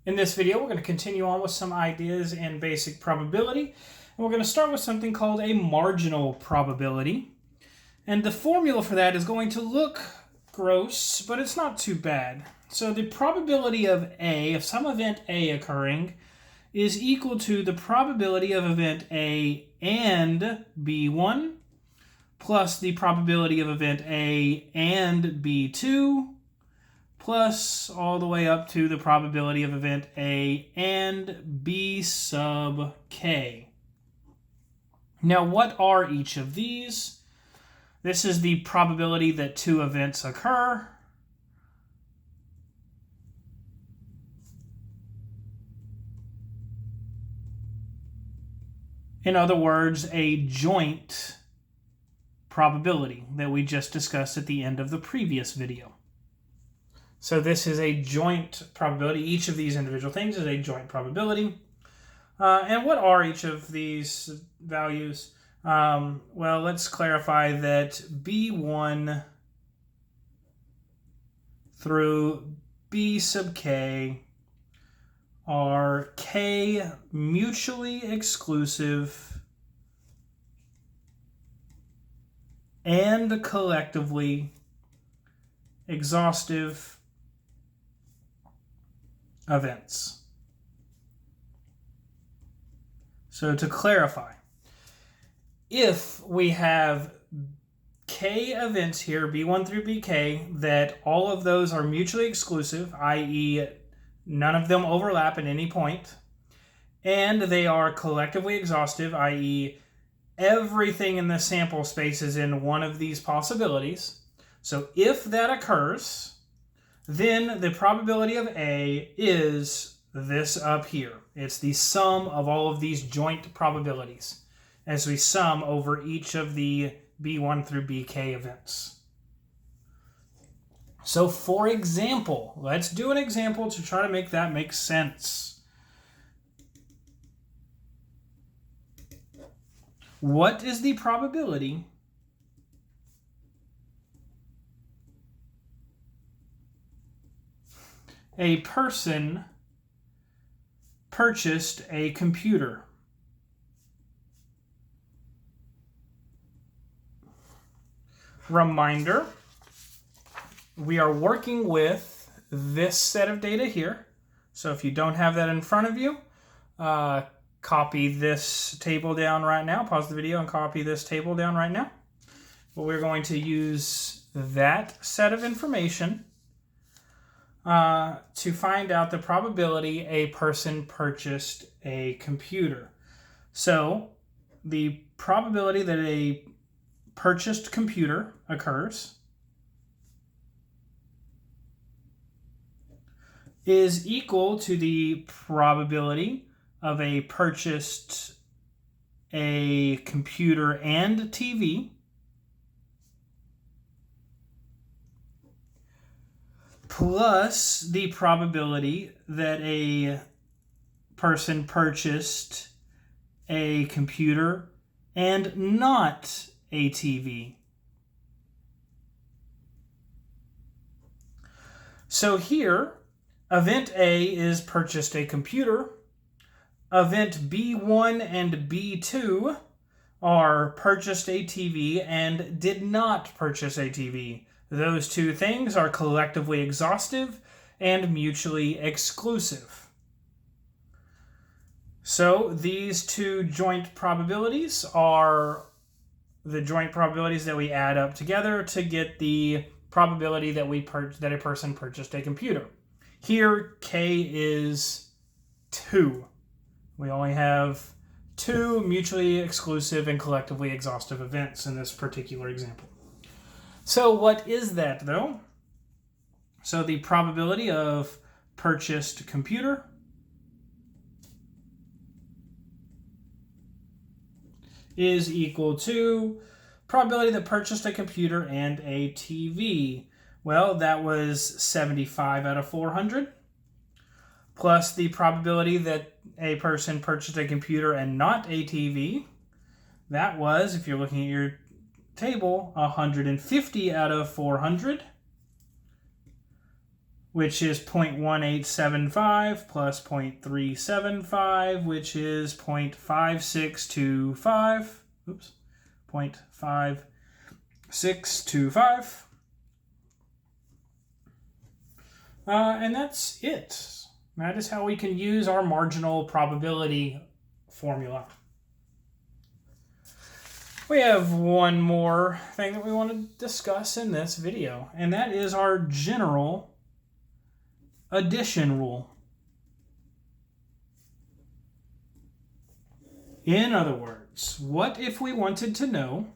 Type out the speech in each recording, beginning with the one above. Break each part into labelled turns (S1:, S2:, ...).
S1: In this video, we're going to continue on with some ideas in basic probability. And we're going to start with something called a marginal probability. And the formula for that is going to look gross, but it's not too bad. So the probability of A, of some event A occurring, is equal to the probability of event A and B1 plus the probability of event A and B2 plus all the way up to the probability of event A and B sub k. Now, what are each of these? This is the probability that two events occur. In other words, a joint probability that we just discussed at the end of the previous video. So this is a joint probability. Each of these individual things is a joint probability. And what are each of these values? Well, let's clarify that B1 through B sub k are k mutually exclusive and collectively exhaustive events. So to clarify, if we have k events here, B1 through Bk, that all of those are mutually exclusive, i.e. none of them overlap at any point, and they are collectively exhaustive, i.e. everything in the sample space is in one of these possibilities. So if that occurs, then the probability of A is this up here. It's the sum of all of these joint probabilities as we sum over each of the B1 through Bk events. So for example, let's do an example to try to make that make sense. What is the probability a person purchased a computer? Reminder, we are working with this set of data here. So if you don't have that in front of you, copy this table down right now. Pause the video and copy this table down right now. But we're going to use that set of information to find out the probability a person purchased a computer. So the probability that a purchased computer occurs is equal to the probability of a purchased a computer and TV plus the probability that a person purchased a computer and not a TV. So here, event A is purchased a computer. Event B1 and B2 are purchased a TV and did not purchase a TV. Those two things are collectively exhaustive and mutually exclusive. So these two joint probabilities are the joint probabilities that we add up together to get the probability that that a person purchased a computer. Here, k is 2. We only have 2 mutually exclusive and collectively exhaustive events in this particular example. So what is that, though? So the probability of purchased computer is equal to probability that purchased a computer and a TV. Well, that was 75 out of 400. Plus the probability that a person purchased a computer and not a TV. That was, if you're looking at your table, 150 out of 400. which is 0.1875, plus 0.375, which is 0.5625. Oops, 0.5625. And that's it. That is how we can use our marginal probability formula. We have one more thing that we want to discuss in this video, and that is our general addition rule. In other words, what if we wanted to know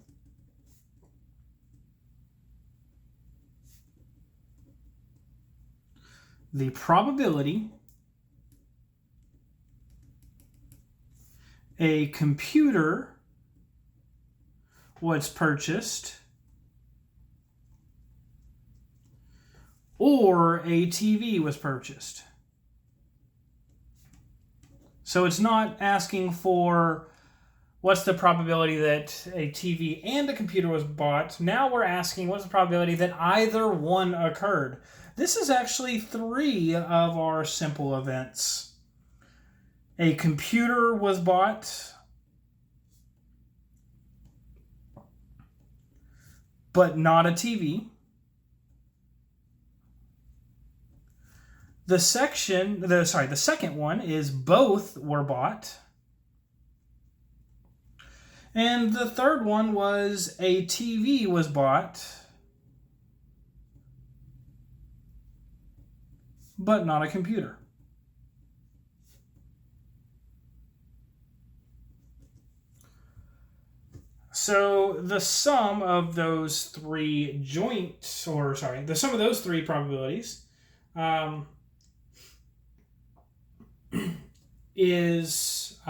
S1: the probability a computer was purchased or a TV was purchased? So it's not asking for what's the probability that a TV and a computer was bought. Now we're asking what's the probability that either one occurred. This is actually 3 of our simple events. A computer was bought, but not a TV. The second one is both were bought. And the third one was a TV was bought, but not a computer. So the sum of those 3 the sum of those 3 probabilities is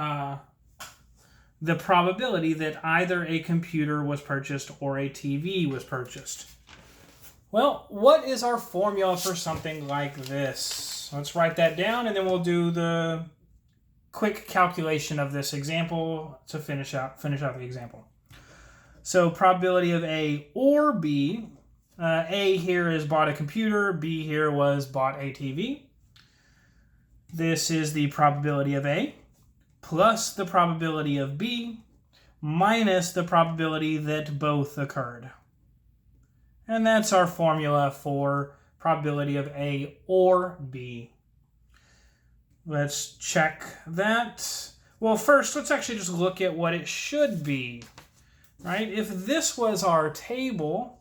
S1: the probability that either a computer was purchased or a TV was purchased. Well, what is our formula for something like this? Let's write that down, and then we'll do the quick calculation of this example to finish out the example. So probability of A or B. A here is bought a computer. B here was bought a TV. This is the probability of A plus the probability of B minus the probability that both occurred. And that's our formula for probability of A or B. Let's check that. Well, first, let's actually just look at what it should be. Right? If this was our table,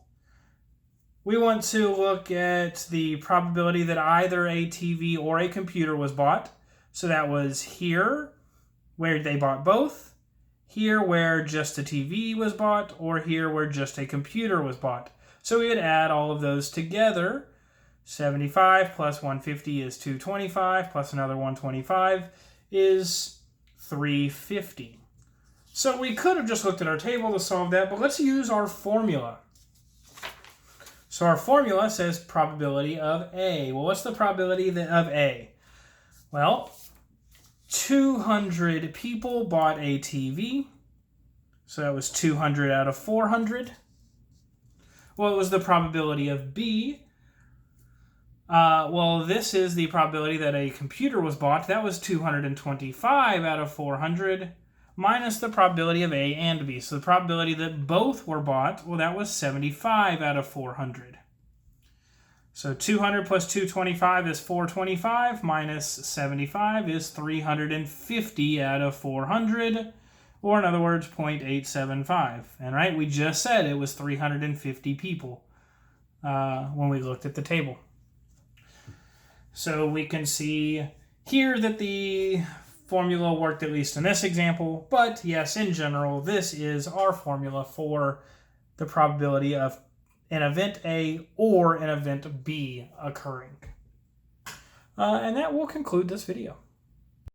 S1: we want to look at the probability that either a TV or a computer was bought. So that was here, where they bought both, here where just a TV was bought, or here where just a computer was bought. So we would add all of those together. 75 plus 150 is 225, plus another 125 is 350. So we could have just looked at our table to solve that, but let's use our formula. So our formula says probability of A. Well, what's the probability of A? Well, 200 people bought a TV. So that was 200 out of 400. What was the probability of B? Well, this is the probability that a computer was bought. That was 225 out of 400. Minus the probability of A and B. So the probability that both were bought, well, that was 75 out of 400. So 200 plus 225 is 425, minus 75 is 350 out of 400, or in other words, 0.875. And right, we just said it was 350 people when we looked at the table. So we can see here that the formula worked at least in this example, but yes, in general, this is our formula for the probability of an event A or an event B occurring. And that will conclude this video.